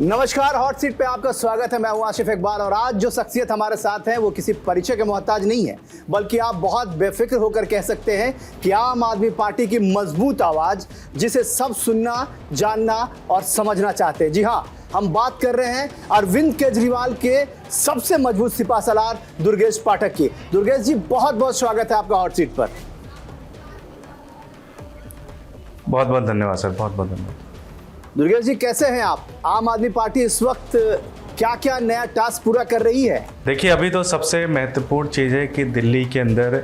नमस्कार, hot seat पे आपका स्वागत है। मैं हूं आशिफ इकबाल और आज जो शख्सियत हमारे साथ है वो किसी परिचय के मोहताज नहीं है, बल्कि आप बहुत बेफिक्र होकर कह सकते हैं कि आम आदमी पार्टी की मजबूत आवाज, जिसे सब सुनना, जानना और समझना चाहते हैं। जी हाँ, हम बात कर रहे हैं अरविंद केजरीवाल के सबसे मजबूत सिपाहसालार दुर्गेश पाठक की। दुर्गेश जी, बहुत बहुत स्वागत है आपका हॉट सीट पर। बहुत बहुत धन्यवाद सर, बहुत बहुत धन्यवाद। दुर्गेश जी, कैसे हैं आप? आम आदमी पार्टी इस वक्त क्या क्या नया टास्क पूरा कर रही है? देखिए, अभी तो सबसे महत्वपूर्ण चीज़ है कि दिल्ली के अंदर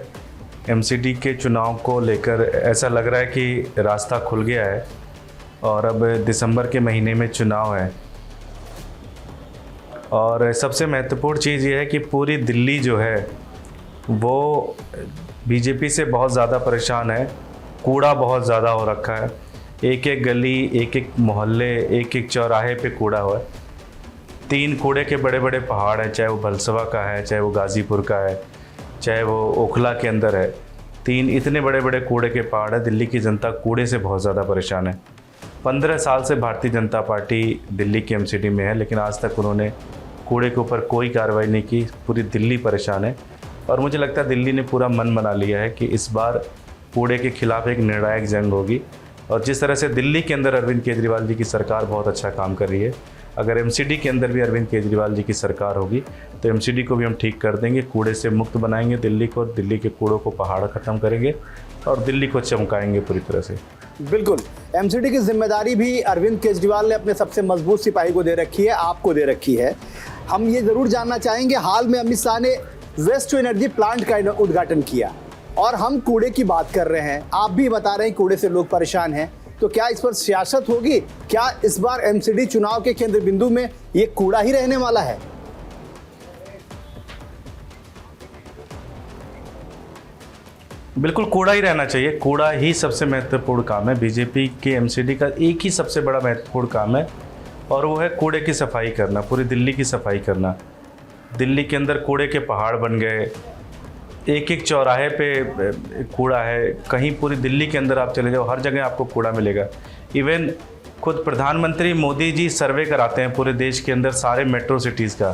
एमसीडी के चुनाव को लेकर ऐसा लग रहा है कि रास्ता खुल गया है और अब दिसंबर के महीने में चुनाव है। और सबसे महत्वपूर्ण चीज़ ये है कि पूरी दिल्ली जो है वो बीजेपी से बहुत ज़्यादा परेशान है। कूड़ा बहुत ज़्यादा हो रखा है, एक एक गली, एक एक मोहल्ले, एक एक चौराहे पे कूड़ा हुआ है। 3 कूड़े के बड़े बड़े पहाड़ हैं, चाहे वो भलसवा का है, चाहे वो गाज़ीपुर का है, चाहे वो ओखला के अंदर है। 3 इतने बड़े बड़े कूड़े के पहाड़ है। दिल्ली की जनता कूड़े से बहुत ज़्यादा परेशान है। 15 साल से भारतीय जनता पार्टी दिल्ली की एमसीडी में है, लेकिन आज तक उन्होंने कूड़े के ऊपर कोई कार्रवाई नहीं की। पूरी दिल्ली परेशान है और मुझे लगता है दिल्ली ने पूरा मन बना लिया है कि इस बार कूड़े के खिलाफ एक निर्णायक जंग होगी। और जिस तरह से दिल्ली के अंदर अरविंद केजरीवाल जी की सरकार बहुत अच्छा काम कर रही है, अगर एमसीडी के अंदर भी अरविंद केजरीवाल जी की सरकार होगी तो एमसीडी को भी हम ठीक कर देंगे, कूड़े से मुक्त बनाएंगे दिल्ली को, दिल्ली के कूड़ों को पहाड़ ख़त्म करेंगे और दिल्ली को चमकाएंगे पूरी तरह से। बिल्कुल, एमसीडी की जिम्मेदारी भी अरविंद केजरीवाल ने अपने सबसे मजबूत सिपाही को दे रखी है, आपको दे रखी है। हम ये ज़रूर जानना चाहेंगे, हाल में अमित शाह ने वेस्ट टू एनर्जी प्लांट का उद्घाटन किया और हम कूड़े की बात कर रहे हैं, आप भी बता रहे हैं कूड़े से लोग परेशान हैं, तो क्या इस पर सियासत होगी? क्या इस बार एमसीडी चुनाव के केंद्र बिंदु में ये कूड़ा ही रहने वाला है? बिल्कुल कूड़ा ही रहना चाहिए। कूड़ा ही सबसे महत्वपूर्ण काम है। बीजेपी के एमसीडी का एक ही सबसे बड़ा महत्वपूर्ण काम है और वो है कूड़े की सफाई करना, पूरी दिल्ली की सफाई करना। दिल्ली के अंदर कूड़े के पहाड़ बन गए, एक एक चौराहे पे कूड़ा है। कहीं पूरी दिल्ली के अंदर आप चले जाओ, हर जगह आपको कूड़ा मिलेगा। इवन खुद प्रधानमंत्री मोदी जी सर्वे कराते हैं पूरे देश के अंदर सारे मेट्रो सिटीज़ का।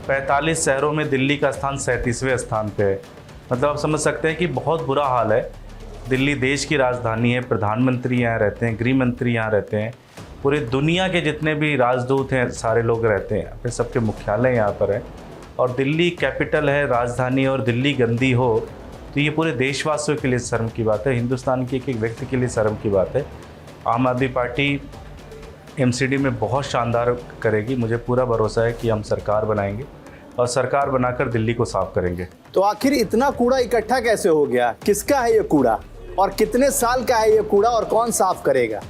45 शहरों में दिल्ली का स्थान 37वें स्थान पे है। मतलब आप समझ सकते हैं कि बहुत बुरा हाल है। दिल्ली देश की राजधानी है, प्रधानमंत्री यहाँ रहते हैं, गृह मंत्री यहाँ रहते हैं, पूरी दुनिया के जितने भी राजदूत हैं सारे लोग रहते हैं, फिर सबके मुख्यालय यहाँ पर है। और दिल्ली कैपिटल है, राजधानी, और दिल्ली गंदी हो तो ये पूरे देशवासियों के लिए शर्म की बात है, हिंदुस्तान के एक एक व्यक्ति के लिए शर्म की बात है। आम आदमी पार्टी एमसीडी में बहुत शानदार करेगी। मुझे पूरा भरोसा है कि हम सरकार बनाएंगे और सरकार बनाकर दिल्ली को साफ करेंगे। तो आखिर इतना कूड़ा इकट्ठा कैसे हो गया? किसका है ये कूड़ा और कितने साल का है ये कूड़ा और कौन साफ करेगा?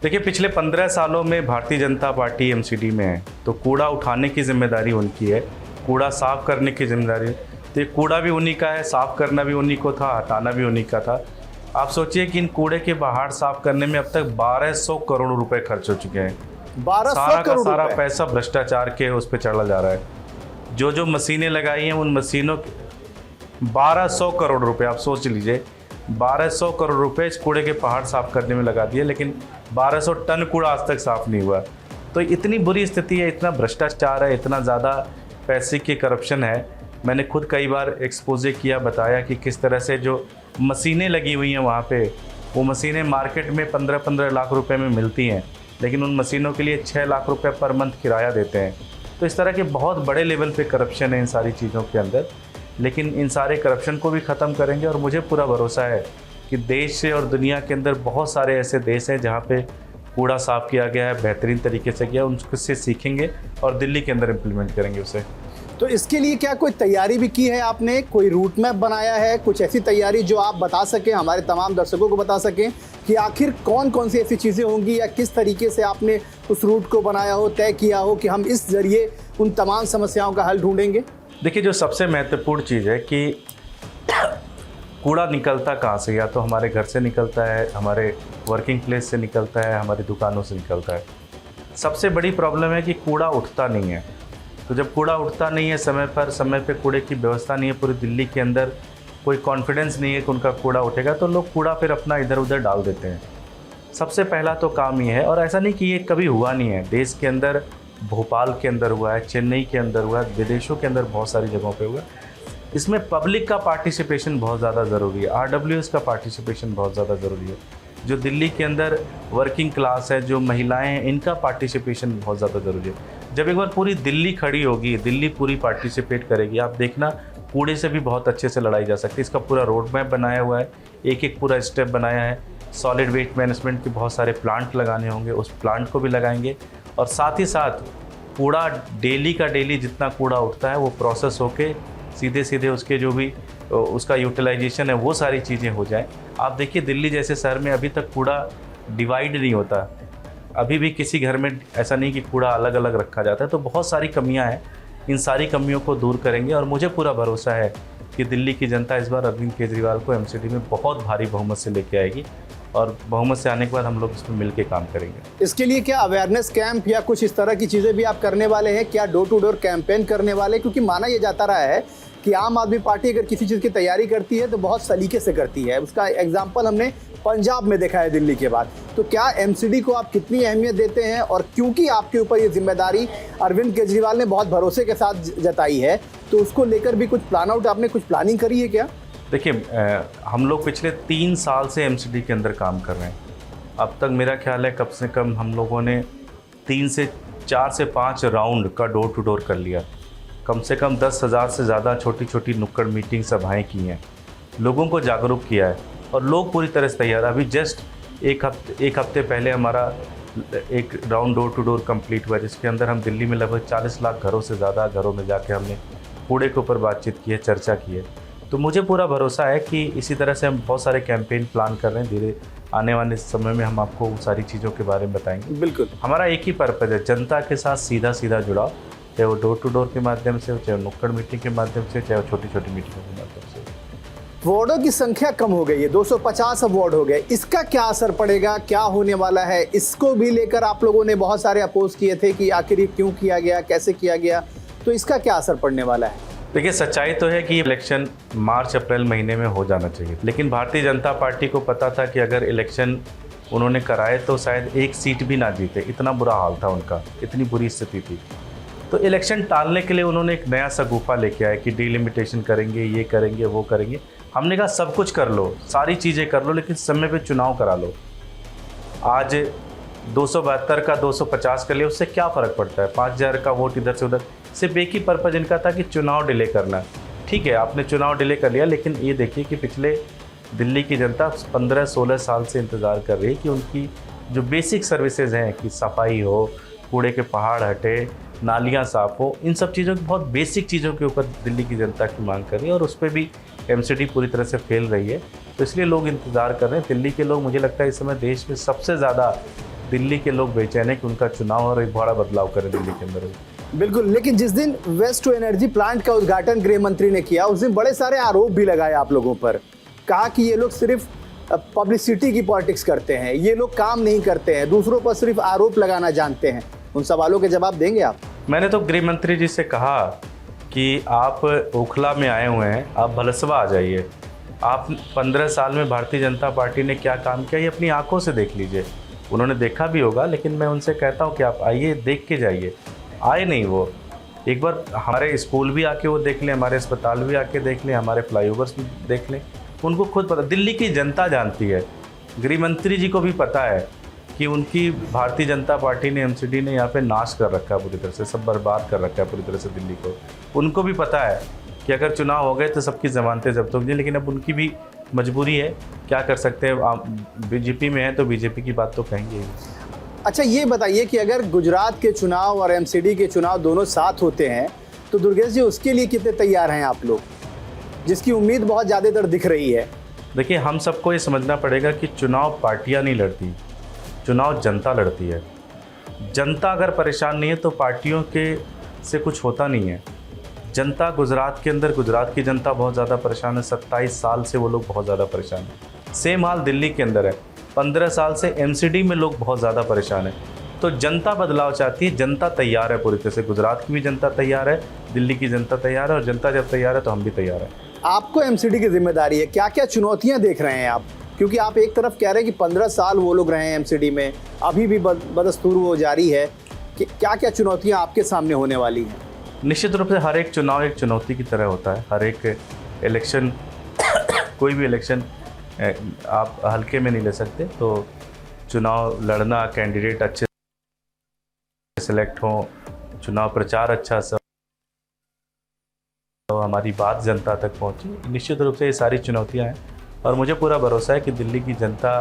देखिए, पिछले 15 सालों में भारतीय जनता पार्टी एमसीडी में है, तो कूड़ा उठाने की जिम्मेदारी उनकी है, कूड़ा साफ़ करने की जिम्मेदारी। तो ये कूड़ा भी उन्हीं का है, साफ़ करना भी उन्हीं को था, हटाना भी उन्हीं का था। आप सोचिए कि इन कूड़े के पहाड़ साफ़ करने में अब तक 1200 करोड़ रुपए खर्च हो चुके हैं। 1200 करोड़ सारा पैसा भ्रष्टाचार के उस पर चला जा रहा है। जो जो मशीनें लगाई हैं उन मशीनों 1200 करोड़ रुपये, आप सोच लीजिए 1200 करोड़ रुपये इस कूड़े के पहाड़ साफ़ करने में लगा दिए, लेकिन 1200 टन कूड़ा आज तक साफ़ नहीं हुआ। तो इतनी बुरी स्थिति है, इतना भ्रष्टाचार है, इतना ज़्यादा पैसे की करप्शन है। मैंने खुद कई बार एक्सपोजे किया, बताया कि किस तरह से जो मशीनें लगी हुई हैं वहाँ पे, वो मशीनें मार्केट में 15-15 लाख रुपए में मिलती हैं, लेकिन उन मशीनों के लिए 6 लाख रुपए पर मंथ किराया देते हैं। तो इस तरह के बहुत बड़े लेवल पे करप्शन है इन सारी चीज़ों के अंदर, लेकिन इन सारे करप्शन को भी ख़त्म करेंगे। और मुझे पूरा भरोसा है कि देश से और दुनिया के अंदर बहुत सारे ऐसे देश हैं जहाँ पे कूड़ा साफ़ किया गया है, बेहतरीन तरीके से किया, उनसे सीखेंगे और दिल्ली के अंदर इम्प्लीमेंट करेंगे उसे। तो इसके लिए क्या कोई तैयारी भी की है आपने? कोई रूट मैप बनाया है? कुछ ऐसी तैयारी जो आप बता सकें, हमारे तमाम दर्शकों को बता सकें कि आखिर कौन कौन सी ऐसी चीज़ें होंगी, या किस तरीके से आपने उस रूट को बनाया हो, तय किया हो कि हम इस जरिए उन तमाम समस्याओं का हल ढूंढेंगे? देखिए, जो सबसे महत्वपूर्ण चीज़ है कि कूड़ा निकलता कहाँ से? या तो हमारे घर से निकलता है, हमारे वर्किंग प्लेस से निकलता है, हमारी दुकानों से निकलता है। सबसे बड़ी प्रॉब्लम है कि कूड़ा उठता नहीं है। तो जब कूड़ा उठता नहीं है समय पे कूड़े की व्यवस्था नहीं है, पूरी दिल्ली के अंदर कोई कॉन्फिडेंस नहीं है कि उनका कूड़ा उठेगा, तो लोग कूड़ा फिर अपना इधर उधर डाल देते हैं। सबसे पहला तो काम ये है, और ऐसा नहीं कि ये कभी हुआ नहीं है। देश के अंदर भोपाल के अंदर हुआ है, चेन्नई के अंदर हुआ है, विदेशों के अंदर बहुत सारी जगहों पे हुआ है। इसमें पब्लिक का पार्टिसिपेशन बहुत ज़्यादा ज़रूरी है, RWS का पार्टिसिपेशन बहुत ज़्यादा ज़रूरी है। जो दिल्ली के अंदर वर्किंग क्लास है, जो महिलाएं हैं, इनका पार्टिसिपेशन बहुत ज़्यादा ज़रूरी है। जब एक बार पूरी दिल्ली खड़ी होगी, दिल्ली पूरी पार्टिसिपेट करेगी, आप देखना कूड़े से भी बहुत अच्छे से लड़ाई जा सकती है। इसका पूरा रोड मैप बनाया हुआ है, एक एक पूरा स्टेप बनाया है। सॉलिड वेस्ट मैनेजमेंट के बहुत सारे प्लांट लगाने होंगे, उस प्लांट को भी लगाएंगे। और साथ ही साथ कूड़ा डेली का डेली जितना कूड़ा उठता है वो प्रोसेस होके सीधे सीधे उसके जो भी उसका यूटिलाइजेशन है वो सारी चीज़ें हो जाए। आप देखिए दिल्ली जैसे शहर में अभी तक कूड़ा डिवाइड नहीं होता, अभी भी किसी घर में ऐसा नहीं कि कूड़ा अलग अलग रखा जाता है। तो बहुत सारी कमियां हैं, इन सारी कमियों को दूर करेंगे और मुझे पूरा भरोसा है कि दिल्ली की जनता इस बार अरविंद केजरीवाल को MCD में बहुत भारी बहुमत से लेके आएगी और बहुमत से आने के बाद हम लोग इसमें मिल के काम करेंगे। इसके लिए क्या अवेयरनेस कैंप या कुछ इस तरह की चीज़ें भी आप करने वाले हैं? क्या डोर टू डोर कैंपेन करने वाले? क्योंकि माना यह जाता रहा है कि आम आदमी पार्टी अगर किसी चीज़ की तैयारी करती है तो बहुत सलीके से करती है। उसका एग्जाम्पल हमने पंजाब में देखा है दिल्ली के बाद। तो क्या MCD को आप कितनी अहमियत देते हैं? और क्योंकि आपके ऊपर ये जिम्मेदारी अरविंद केजरीवाल ने बहुत भरोसे के साथ जताई है, तो उसको लेकर भी कुछ प्लान आउट, आपने कुछ प्लानिंग करी है क्या? देखिए हम लोग पिछले 3 साल से MCD के अंदर काम कर रहे हैं। अब तक मेरा ख्याल है कम से कम हम लोगों ने 3 से 4 से 5 राउंड का डोर टू डोर कर लिया। कम से कम 10,000 से ज़्यादा छोटी छोटी नुक्कड़ मीटिंग सभाएं की हैं, लोगों को जागरूक किया है और लोग पूरी तरह से तैयार। अभी जस्ट एक हफ्ते पहले हमारा एक round door to door complete हुआ, जिसके अंदर हम दिल्ली में लगभग 40 लाख घरों से ज़्यादा घरों में जाके हमने कूड़े के ऊपर बातचीत की है, चर्चा की है। तो मुझे पूरा भरोसा है कि इसी तरह से हम बहुत सारे कैंपेन प्लान कर रहे हैं। धीरे आने वाले समय में हम आपको सारी चीज़ों के बारे में बताएंगे। बिल्कुल, हमारा एक ही पर्पज़ है, जनता के साथ सीधा सीधा जुड़ाव, चाहे वो डोर टू डोर के माध्यम से हो, चाहे वो नुक्कड़ मीटिंग के माध्यम से, चाहे वो छोटी छोटी मीटिंगों के माध्यम से। वार्डों की संख्या कम हो गई है, 250 अब वार्ड हो गए। इसका क्या असर पड़ेगा, क्या होने वाला है? इसको भी लेकर आप लोगों ने बहुत सारे अपोज किए थे कि आखिर ये क्यों किया गया, कैसे किया गया, तो इसका क्या असर पड़ने वाला है? देखिए सच्चाई तो है कि इलेक्शन मार्च अप्रैल महीने में हो जाना चाहिए, लेकिन भारतीय जनता पार्टी को पता था कि अगर इलेक्शन उन्होंने कराए तो शायद एक सीट भी ना जीते, इतना बुरा हाल था उनका, इतनी बुरी स्थिति थी। तो इलेक्शन टालने के लिए उन्होंने एक नया सगुफा लेके आए कि डिलिमिटेशन करेंगे, ये करेंगे, वो करेंगे। हमने कहा सब कुछ कर लो, सारी चीज़ें कर लो, लेकिन समय पे चुनाव करा लो। आज 272 का 250 कर लिया, उससे क्या फ़र्क पड़ता है? 5,000 का वोट इधर से उधर, सिर्फ एक ही पर्पज़ इनका था कि चुनाव डिले करना। ठीक है, आपने चुनाव डिले कर लिया, लेकिन ये देखिए कि पिछले दिल्ली की जनता 15-16 साल से इंतज़ार कर रही है कि उनकी जो बेसिक सर्विसेज हैं, कि सफाई हो, कूड़े के पहाड़ हटे, नालियाँ साफ़ हो, इन सब चीज़ों की, बहुत बेसिक चीज़ों के ऊपर दिल्ली की जनता की मांग कर रही है और उस पर भी MCD पूरी तरह से फेल रही है। तो इसलिए लोग इंतज़ार कर रहे हैं। दिल्ली के लोग, मुझे लगता है इस समय देश में सबसे ज़्यादा दिल्ली के लोग बेचैन हैं कि उनका चुनाव और एक बड़ा बदलाव करें दिल्ली के अंदर। बिल्कुल, लेकिन जिस दिन वेस्ट टू एनर्जी प्लांट का उद्घाटन गृह मंत्री ने किया, उस दिन बड़े सारे आरोप भी लगाए आप लोगों पर। कहा कि ये लोग सिर्फ पब्लिसिटी की पॉलिटिक्स करते हैं, ये लोग काम नहीं करते हैं, दूसरों पर सिर्फ आरोप लगाना जानते हैं। उन सवालों के जवाब देंगे आप? मैंने तो गृह मंत्री जी से कहा कि आप ओखला में आए हुए हैं, आप भलसवा आ जाइए। आप 15 साल में भारतीय जनता पार्टी ने क्या काम किया, ये अपनी आंखों से देख लीजिए। उन्होंने देखा भी होगा, लेकिन मैं उनसे कहता हूँ कि आप आइए, देख के जाइए। आए नहीं वो, एक बार हमारे स्कूल भी आके वो देख लें, हमारे अस्पताल भी आके देख लें, हमारे फ्लाईओवर्स भी देख लें। उनको खुद पता, दिल्ली की जनता जानती है, गृह मंत्री जी को भी पता है कि उनकी भारतीय जनता पार्टी ने, MCD ने यहाँ पे नाश कर रखा है पूरी तरह से, सब बर्बाद कर रखा है पूरी तरह से दिल्ली को। उनको भी पता है कि अगर चुनाव हो गए तो सबकी ज़मानतें जब्त होंगी, लेकिन अब उनकी भी मजबूरी है, क्या कर सकते हैं। आप BJP में हैं तो BJP की बात तो कहेंगे ही। अच्छा, ये बताइए कि अगर गुजरात के चुनाव और MCD के चुनाव दोनों साथ होते हैं तो दुर्गेश जी उसके लिए कितने तैयार हैं आप लोग, जिसकी उम्मीद बहुत ज़्यादातर दिख रही है? देखिए, हम सबको ये समझना पड़ेगा कि चुनाव पार्टियां नहीं लड़ती, चुनाव जनता लड़ती है। जनता अगर परेशान नहीं है तो पार्टियों के से कुछ होता नहीं है। जनता गुजरात के अंदर, गुजरात की जनता बहुत ज़्यादा परेशान है, 27 साल से वो लोग बहुत ज़्यादा परेशान हैं। सेम हाल दिल्ली के अंदर है, 15 साल से MCD में लोग बहुत ज़्यादा परेशान हैं। तो जनता बदलाव चाहती है, जनता तैयार है पूरी तरह से। गुजरात की भी जनता तैयार है, दिल्ली की जनता तैयार है, और जनता जब तैयार है तो हम भी तैयार हैं। आपको MCD की जिम्मेदारी है, क्या क्या चुनौतियां देख रहे हैं आप? क्योंकि आप एक तरफ कह रहे हैं कि 15 साल वो लोग रहे हैं MCD में, अभी भी बदस्तूर वो जारी है। क्या क्या चुनौतियां आपके सामने होने वाली हैं? निश्चित रूप से हर एक चुनाव एक चुनौती की तरह होता है। हर एक इलेक्शन कोई भी इलेक्शन आप हल्के में नहीं ले सकते। तो चुनाव लड़ना, कैंडिडेट अच्छे सेलेक्ट हों, चुनाव प्रचार अच्छा सा, तो हमारी बात जनता तक पहुंचे, निश्चित रूप से ये सारी चुनौतियां हैं। और मुझे पूरा भरोसा है कि दिल्ली की जनता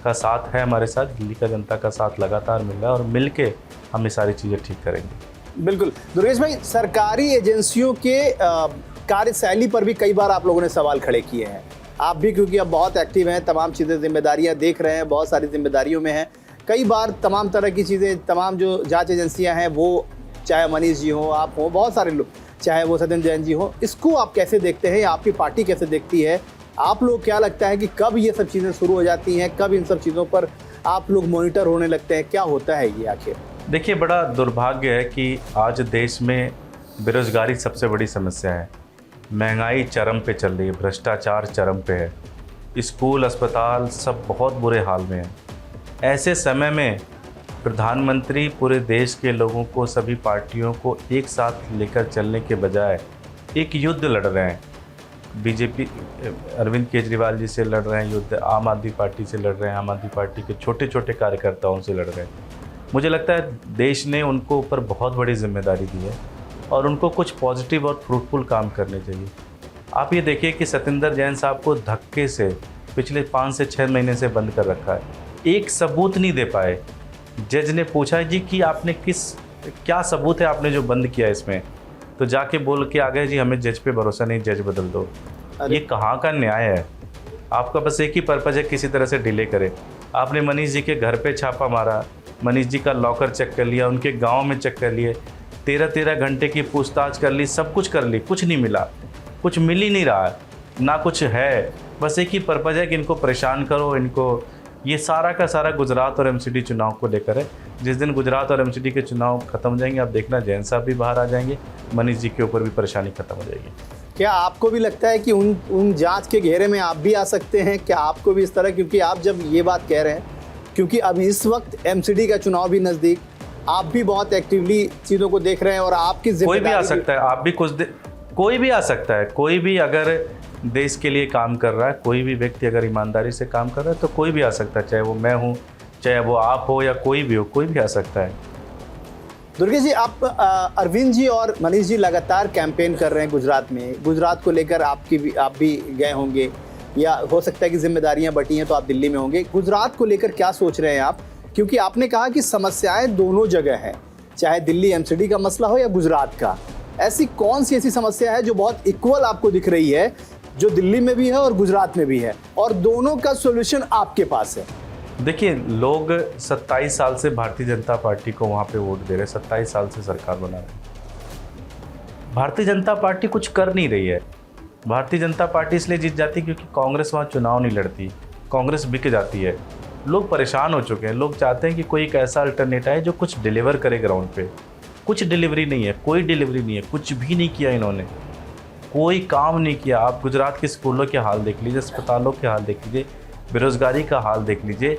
का साथ है हमारे साथ, दिल्ली का जनता का साथ लगातार मिल रहा है और मिल के हम ये सारी चीज़ें ठीक करेंगे। बिल्कुल। दुर्गेश भाई, सरकारी एजेंसियों के कार्यशैली पर भी कई बार आप लोगों ने सवाल खड़े किए हैं। आप भी क्योंकि अब बहुत एक्टिव हैं, तमाम चीज़ें जिम्मेदारियां देख रहे हैं, बहुत सारी जिम्मेदारियों में हैं, कई बार तमाम तरह की चीज़ें, तमाम जो जांच एजेंसियां हैं वो, चाहे मनीष जी हो, आप हो, बहुत सारे लोग, चाहे वो सत्येंद्र जैन जी हो, इसको आप कैसे देखते हैं? आपकी पार्टी कैसे देखती है? आप लोग क्या लगता है कि कब ये सब चीज़ें शुरू हो जाती हैं, कब इन सब चीज़ों पर आप लोग मॉनिटर होने लगते हैं? क्या होता है ये आखिर? देखिए, बड़ा दुर्भाग्य है कि आज देश में बेरोजगारी सबसे बड़ी समस्या है, महंगाई चरम पे चल रही है, भ्रष्टाचार चरम पे है, स्कूल अस्पताल सब बहुत बुरे हाल में हैं। ऐसे समय में प्रधानमंत्री पूरे देश के लोगों को, सभी पार्टियों को एक साथ लेकर चलने के बजाय एक युद्ध लड़ रहे हैं। बीजेपी अरविंद केजरीवाल जी से लड़ रहे हैं युद्ध, आम आदमी पार्टी से लड़ रहे हैं, आम आदमी पार्टी के छोटे छोटे कार्यकर्ताओं से लड़ रहे हैं। मुझे लगता है देश ने उनको ऊपर बहुत बड़ी जिम्मेदारी दी है और उनको कुछ पॉजिटिव और फ्रूटफुल काम करने चाहिए। आप ये देखिए कि सत्येंद्र जैन साहब को धक्के से पिछले 5 से 6 महीने से बंद कर रखा है, एक सबूत नहीं दे पाए। जज ने पूछा जी कि आपने क्या सबूत है आपने जो बंद किया इसमें, तो जाके बोल के आ गए जी हमें जज पे भरोसा नहीं, जज बदल दो। ये कहाँ का न्याय है? आपका बस एक ही पर्पज़ है, किसी तरह से डिले करे। आपने मनीष जी के घर पे छापा मारा, मनीष जी का लॉकर चेक कर लिया, उनके गांव में चेक कर लिए, 13-13 घंटे की पूछताछ कर ली, सब कुछ कर ली, कुछ नहीं मिला, कुछ मिल ही नहीं रहा, ना कुछ है। बस एक ही पर्पज़ है कि इनको परेशान करो, इनको। ये सारा का सारा गुजरात और एमसीडी चुनाव को लेकर है। जिस दिन गुजरात और एमसीडी के चुनाव खत्म हो जाएंगे, आप देखना जैन साहब भी बाहर आ जाएंगे, मनीष जी के ऊपर भी परेशानी खत्म हो जाएगी। क्या आपको भी लगता है कि उन जांच के घेरे में आप भी आ सकते हैं? क्या आपको भी इस तरह, क्योंकि आप जब ये बात कह रहे हैं, क्योंकि अब इस वक्त एमसीडी का चुनाव भी नज़दीक, आप भी बहुत एक्टिवली चीज़ों को देख रहे हैं और आपकी कोई भी आ सकता है, आप भी कोई भी आ सकता है, कोई भी अगर देश के लिए काम कर रहा है, कोई भी व्यक्ति अगर ईमानदारी से काम कर रहा है तो कोई भी आ सकता है, चाहे वो मैं हूँ, चाहे वो आप हो या कोई भी हो, कोई भी आ सकता है। दुर्गेश जी, आप अरविंद जी और मनीष जी लगातार कैंपेन कर रहे हैं गुजरात में, गुजरात को लेकर आप भी गए होंगे, या हो सकता है कि जिम्मेदारियां बटी हैं तो आप दिल्ली में होंगे। गुजरात को लेकर क्या सोच रहे हैं आप? क्योंकि आपने कहा कि समस्याएं दोनों जगह हैं, चाहे दिल्ली एमसीडी का मसला हो या गुजरात का। ऐसी कौन सी ऐसी समस्या है जो बहुत इक्वल आपको दिख रही है, जो दिल्ली में भी है और गुजरात में भी है, और दोनों का सॉल्यूशन आपके पास है? देखिए, लोग 27 साल से भारतीय जनता पार्टी को वहाँ पे वोट दे रहे हैं, 27 साल से सरकार बना रहे हैं। भारतीय जनता पार्टी कुछ कर नहीं रही है। भारतीय जनता पार्टी इसलिए जीत जाती है क्योंकि कांग्रेस वहाँ चुनाव नहीं लड़ती, कांग्रेस बिक जाती है। लोग परेशान हो चुके हैं, लोग चाहते हैं कि कोई एक ऐसा अल्टरनेट आए जो कुछ डिलीवर करे ग्राउंड पे। कुछ डिलीवरी नहीं है, कोई डिलीवरी नहीं है, कुछ भी नहीं किया इन्होंने, कोई काम नहीं किया। आप गुजरात के स्कूलों के हाल देख लीजिए, अस्पतालों के हाल देख लीजिए, बेरोजगारी का हाल देख लीजिए।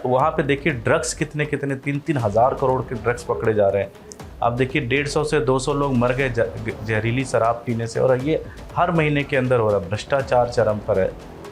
वहाँ पे देखिए ड्रग्स कितने 3-3 हज़ार करोड़ के ड्रग्स पकड़े जा रहे हैं। आप देखिए 150 से 200 लोग मर गए जहरीली शराब पीने से, और ये हर महीने के अंदर हो रहा है। भ्रष्टाचार चरम पर है।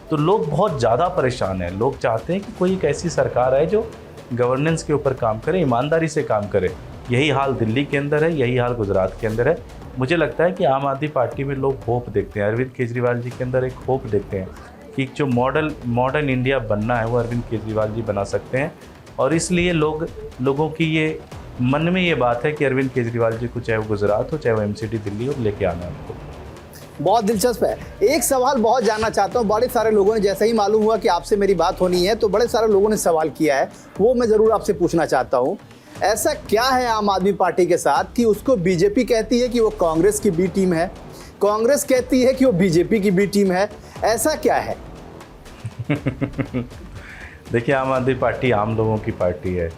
तो लोग बहुत ज़्यादा परेशान हैं। लोग चाहते हैं कि कोई एक ऐसी सरकार आए जो गवर्नेंस के ऊपर काम करे, ईमानदारी से काम करे। यही हाल दिल्ली के अंदर है, यही हाल गुजरात के अंदर है। मुझे लगता है कि आम आदमी पार्टी में लोग होप देखते हैं, अरविंद केजरीवाल जी के अंदर एक होप देखते हैं कि जो मॉडर्न इंडिया बनना है वो अरविंद केजरीवाल जी बना सकते हैं। और इसलिए लोगों की ये मन में ये बात है कि अरविंद केजरीवाल जी को, चाहे वो गुजरात हो चाहे वो एमसीडी दिल्ली हो, लेके आना है उनको। बहुत दिलचस्प है। एक सवाल बहुत जानना चाहता हूँ, बड़े सारे लोगों ने, जैसे ही मालूम हुआ कि आपसे मेरी बात होनी है तो बड़े सारे लोगों ने सवाल किया है, वो मैं ज़रूर आपसे पूछना चाहता हूँ। ऐसा क्या है आम आदमी पार्टी के साथ कि उसको बीजेपी कहती है कि वो कांग्रेस की बी टीम है, कांग्रेस कहती है कि वो बीजेपी की बी टीम है? ऐसा क्या है? देखिए, आम आदमी पार्टी आम लोगों की पार्टी है।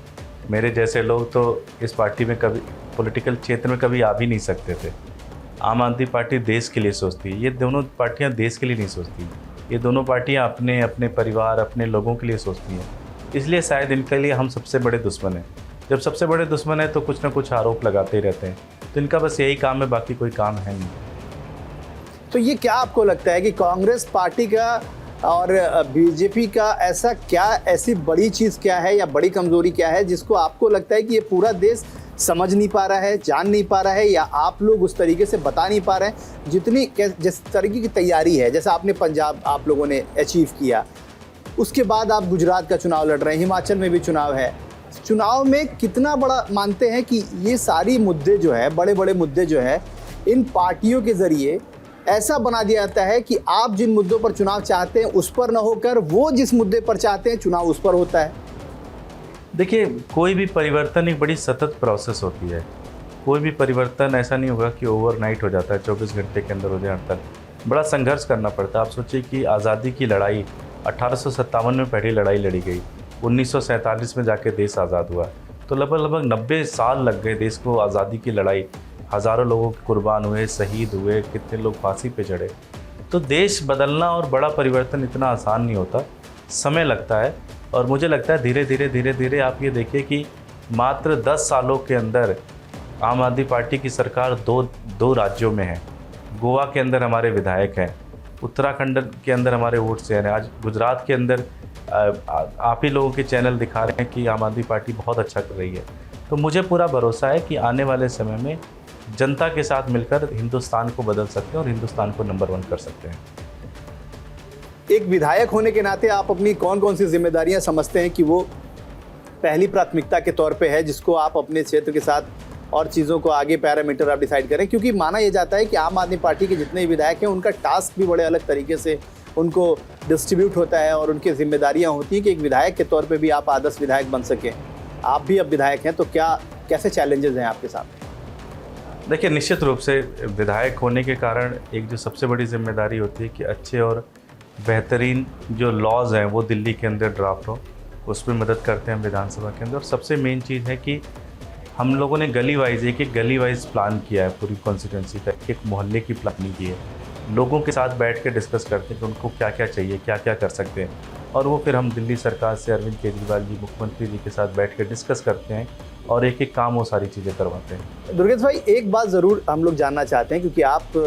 मेरे जैसे लोग तो इस पार्टी में कभी, पॉलिटिकल क्षेत्र में कभी आ भी नहीं सकते थे। आम आदमी पार्टी देश के लिए सोचती है, ये दोनों पार्टियां देश के लिए नहीं सोचती। ये दोनों पार्टियां अपने परिवार, अपने लोगों के लिए सोचती हैं। इसलिए शायद इनके लिए हम सबसे बड़े दुश्मन हैं। जब सबसे बड़े दुश्मन है तो कुछ ना कुछ आरोप लगाते ही रहते हैं। तो इनका बस यही काम है, बाकी कोई काम है नहीं। तो ये क्या आपको लगता है कि कांग्रेस पार्टी का और बीजेपी का ऐसा क्या, ऐसी बड़ी चीज़ क्या है या बड़ी कमजोरी क्या है जिसको आपको लगता है कि ये पूरा देश समझ नहीं पा रहा है, जान नहीं पा रहा है, या आप लोग उस तरीके से बता नहीं पा रहे हैं जिस तरीके की तैयारी है? जैसा आपने पंजाब आप लोगों ने अचीव किया, उसके बाद आप गुजरात का चुनाव लड़ रहे हैं, हिमाचल में भी चुनाव है। चुनाव में कितना बड़ा मानते हैं कि ये सारी मुद्दे जो है, बड़े बड़े मुद्दे जो है, इन पार्टियों के ज़रिए ऐसा बना दिया जाता है कि आप जिन मुद्दों पर चुनाव चाहते हैं उस पर न होकर वो जिस मुद्दे पर चाहते हैं चुनाव उस पर होता है? देखिए, कोई भी परिवर्तन एक बड़ी सतत प्रोसेस होती है। कोई भी परिवर्तन ऐसा नहीं होगा कि ओवरनाइट हो जाता है, 24 घंटे के अंदर हो जाए। तक बड़ा संघर्ष करना पड़ता है। आप सोचिए कि आज़ादी की लड़ाई 1857 में पहली लड़ाई लड़ी गई, 1947 में जाके देश आज़ाद हुआ। तो लगभग 90 साल लग गए देश को आज़ादी की लड़ाई। हज़ारों लोगों के कुर्बान हुए, शहीद हुए, कितने लोग फांसी पे चढ़े। तो देश बदलना और बड़ा परिवर्तन इतना आसान नहीं होता, समय लगता है। और मुझे लगता है धीरे धीरे आप ये देखिए कि मात्र 10 सालों के अंदर आम आदमी पार्टी की सरकार दो राज्यों में है। गोवा के अंदर हमारे विधायक हैं, उत्तराखंड के अंदर हमारे वोट से हैं। आज गुजरात के अंदर आप ही लोगों के चैनल दिखा रहे हैं कि आम आदमी पार्टी बहुत अच्छा कर रही है। तो मुझे पूरा भरोसा है कि आने वाले समय में जनता के साथ मिलकर हिंदुस्तान को बदल सकते हैं और हिंदुस्तान को नंबर 1 कर सकते हैं। एक विधायक होने के नाते आप अपनी कौन कौन सी जिम्मेदारियां समझते हैं कि वो पहली प्राथमिकता के तौर पे है, जिसको आप अपने क्षेत्र के साथ और चीज़ों को आगे पैरामीटर आप डिसाइड करें? क्योंकि माना यह जाता है कि आम आदमी पार्टी के जितने विधायक हैं उनका टास्क भी बड़े अलग तरीके से उनको डिस्ट्रीब्यूट होता है और उनकी जिम्मेदारियां होती हैं कि एक विधायक के तौर पे भी आप आदर्श विधायक बन सकें। आप भी अब विधायक हैं, तो कैसे चैलेंजेस हैं आपके साथ? देखिए, निश्चित रूप से विधायक होने के कारण एक जो सबसे बड़ी जिम्मेदारी होती है कि अच्छे और बेहतरीन जो लॉज हैं वो दिल्ली के अंदर ड्राफ्ट हो, उसमें मदद करते हैं हम विधानसभा के अंदर। और सबसे मेन चीज़ है कि हम लोगों ने गली वाइज एक गली वाइज प्लान किया है, पूरी कॉन्स्टिट्यूंसी का एक मोहल्ले की प्लानिंग की है। लोगों के साथ बैठ के डिस्कस करते हैं कि उनको क्या क्या चाहिए, क्या क्या कर सकते हैं, और वो फिर हम दिल्ली सरकार से अरविंद केजरीवाल जी, मुख्यमंत्री जी के साथ बैठ के डिस्कस करते हैं और एक एक काम वो सारी चीज़ें करवाते हैं। दुर्गेश भाई, एक बात ज़रूर हम लोग जानना चाहते हैं, क्योंकि आप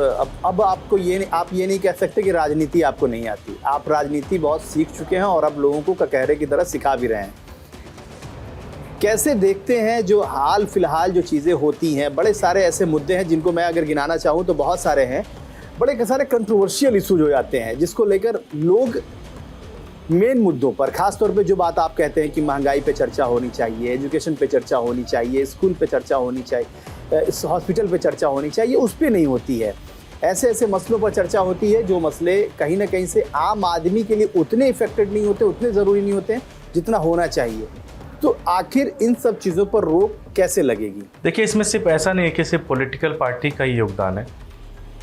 अब आपको आप ये नहीं कह सकते कि राजनीति आपको नहीं आती। आप राजनीति बहुत सीख चुके हैं और अब लोगों को ककहरे की तरह सिखा भी रहे हैं। कैसे देखते हैं जो हाल फिलहाल जो चीज़ें होती हैं? बड़े सारे ऐसे मुद्दे हैं जिनको मैं अगर गिनाना चाहूँ तो बहुत सारे हैं। बड़े सारे कंट्रोवर्शियल इशूज हो जाते हैं जिसको लेकर लोग मेन मुद्दों पर, खास तौर पे जो बात आप कहते हैं कि महंगाई पे चर्चा होनी चाहिए, एजुकेशन पे चर्चा होनी चाहिए, स्कूल पे चर्चा होनी चाहिए, इस हॉस्पिटल पे चर्चा होनी चाहिए, उस पे नहीं होती है। ऐसे ऐसे मसलों पर चर्चा होती है जो मसले कहीं ना कहीं से आम आदमी के लिए उतने इफेक्टेड नहीं होते, उतने ज़रूरी नहीं होते जितना होना चाहिए। तो आखिर इन सब चीज़ों पर रोक कैसे लगेगी? देखिए, इसमें सिर्फ ऐसा नहीं है कि सिर्फ पॉलिटिकल पार्टी का ही योगदान है।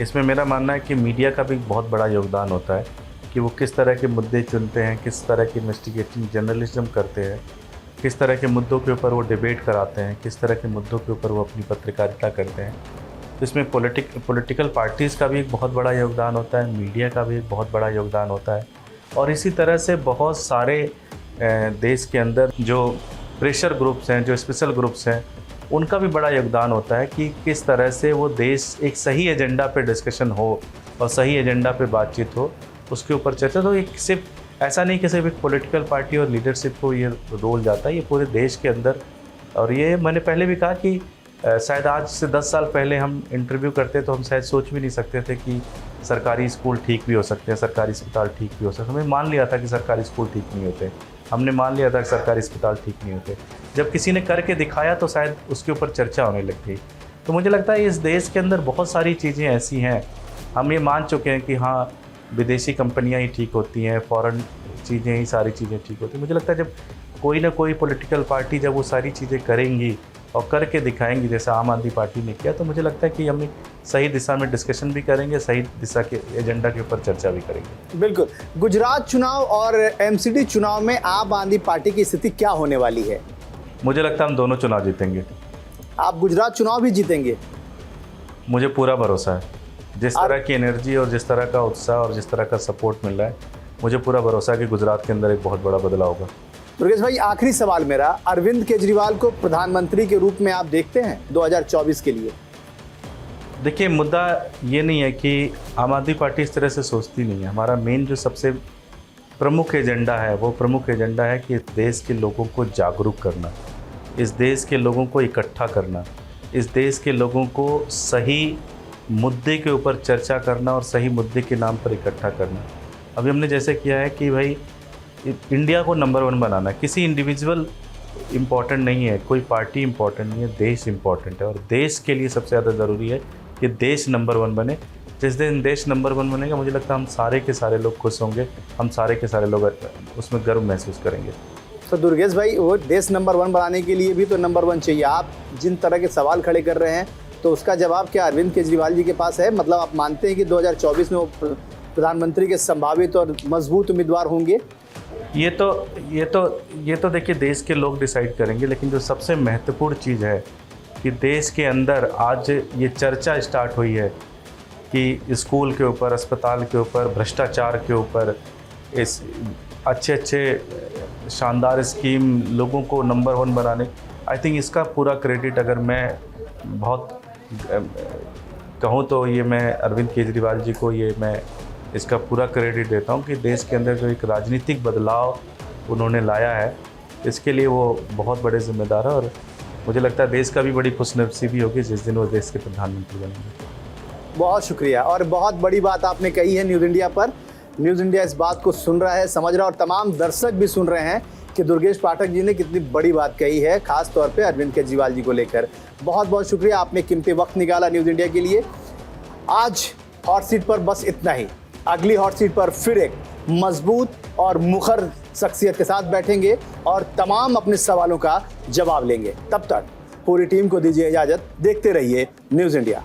इसमें मेरा मानना है कि मीडिया का भी बहुत बड़ा योगदान होता है कि वो किस तरह के मुद्दे चुनते हैं, किस तरह की इन्वेस्टिगेटिव जर्नलिज्म करते हैं, किस तरह के मुद्दों के ऊपर वो डिबेट कराते हैं, किस तरह के मुद्दों के ऊपर वो अपनी पत्रकारिता करते हैं। तो इसमें पॉलिटिकल पार्टीज़ का भी एक बहुत बड़ा योगदान होता है, मीडिया का भी एक बहुत बड़ा योगदान होता है। और इसी तरह से बहुत सारे देश के अंदर जो प्रेशर ग्रुप्स हैं, जो स्पेशल ग्रुप्स हैं, उनका भी बड़ा योगदान होता है कि किस तरह से वो देश एक सही एजेंडा पे डिस्कशन हो और सही एजेंडा पे बातचीत हो, उसके ऊपर चर्चा। तो एक सिर्फ ऐसा नहीं कि सिर्फ एक पॉलिटिकल पार्टी और लीडरशिप को ये रोल जाता है, ये पूरे देश के अंदर। और ये मैंने पहले भी कहा कि शायद आज से 10 साल पहले हम इंटरव्यू करते तो हम शायद सोच भी नहीं सकते थे कि सरकारी स्कूल ठीक भी हो सकते हैं, सरकारी अस्पताल ठीक भी हो सकते हैं। हमें मान लिया था कि सरकारी स्कूल ठीक नहीं होते, हमने मान लिया था कि सरकारी अस्पताल ठीक नहीं होते। जब किसी ने करके दिखाया तो शायद उसके ऊपर चर्चा होने लग गई। तो मुझे लगता है इस देश के अंदर बहुत सारी चीज़ें ऐसी हैं, हम ये मान चुके हैं कि हाँ विदेशी कंपनियां ही ठीक होती हैं, फॉरेन चीज़ें ही सारी चीज़ें ठीक होती हैं। मुझे लगता है जब कोई ना कोई पॉलिटिकल पार्टी जब वो सारी चीज़ें करेंगी और करके दिखाएंगी, जैसा आम आदमी पार्टी ने किया, तो मुझे लगता है कि हम सही दिशा में डिस्कशन भी करेंगे, सही दिशा के एजेंडा के ऊपर चर्चा भी करेंगे। बिल्कुल। गुजरात चुनाव और एमसीडी चुनाव में आम आदमी पार्टी की स्थिति क्या होने वाली है? मुझे लगता है हम दोनों चुनाव जीतेंगे। आप गुजरात चुनाव भी जीतेंगे? मुझे पूरा भरोसा है। जिस तरह की एनर्जी और जिस तरह का उत्साह और जिस तरह का सपोर्ट मिल रहा है, मुझे पूरा भरोसा है कि गुजरात के अंदर एक बहुत बड़ा बदलाव होगा। दुर्गेश भाई, आखिरी सवाल मेरा, अरविंद केजरीवाल को प्रधानमंत्री के रूप में आप देखते हैं 2024 के लिए? देखिए, मुद्दा ये नहीं है कि आम आदमी पार्टी इस तरह से सोचती नहीं है। हमारा मेन जो सबसे प्रमुख एजेंडा है, वो प्रमुख एजेंडा है कि देश के लोगों को जागरूक करना, इस देश के लोगों को इकट्ठा करना, इस देश के लोगों को सही मुद्दे के ऊपर चर्चा करना और सही मुद्दे के नाम पर इकट्ठा करना। अभी हमने जैसे किया है कि भाई इंडिया को नंबर 1 बनाना है। किसी इंडिविजुअल इम्पॉर्टेंट नहीं है, कोई पार्टी इम्पॉर्टेंट नहीं है, देश इम्पॉर्टेंट है। और देश के लिए सबसे ज़्यादा ज़रूरी है कि देश नंबर 1 बने। जिस दिन देश नंबर 1 बनेगा, मुझे लगता है हम सारे के सारे लोग खुश होंगे, हम सारे के सारे लोग उसमें गर्व महसूस करेंगे। तो दुर्गेश भाई, वो देश नंबर 1 बनाने के लिए भी तो नंबर 1 चाहिए। आप जिन तरह के सवाल खड़े कर रहे हैं, तो उसका जवाब क्या अरविंद केजरीवाल जी के पास है? मतलब आप मानते हैं कि 2024 में वो प्रधानमंत्री के संभावित और मजबूत उम्मीदवार होंगे? ये तो देखिए देश के लोग डिसाइड करेंगे, लेकिन जो सबसे महत्वपूर्ण चीज़ है कि देश के अंदर आज ये चर्चा स्टार्ट हुई है कि स्कूल के ऊपर, अस्पताल के ऊपर, भ्रष्टाचार के ऊपर, इस अच्छे शानदार स्कीम लोगों को नंबर 1 बनाने, आई थिंक इसका पूरा क्रेडिट अगर मैं बहुत कहूँ तो ये मैं अरविंद केजरीवाल जी को मैं इसका पूरा क्रेडिट देता हूँ कि देश के अंदर जो एक राजनीतिक बदलाव उन्होंने लाया है, इसके लिए वो बहुत बड़े जिम्मेदार है। और मुझे लगता है देश का भी बड़ी खुशनसीबी होगी जिस दिन वो देश के प्रधानमंत्री बनेंगे। बहुत शुक्रिया, और बहुत बड़ी बात आपने कही है न्यूज़ इंडिया पर। न्यूज़ इंडिया इस बात को सुन रहा है, समझ रहा है, और तमाम दर्शक भी सुन रहे हैं कि दुर्गेश पाठक जी ने कितनी बड़ी बात कही है, खास तौर पे अरविंद केजरीवाल जी को लेकर। बहुत बहुत शुक्रिया, आपने कीमती वक्त निकाला न्यूज़ इंडिया के लिए। आज हॉट सीट पर बस इतना ही। अगली हॉट सीट पर फिर एक मजबूत और मुखर शख्सियत के साथ बैठेंगे और तमाम अपने सवालों का जवाब लेंगे। तब तक पूरी टीम को दीजिए इजाज़त। देखते रहिए न्यूज़ इंडिया।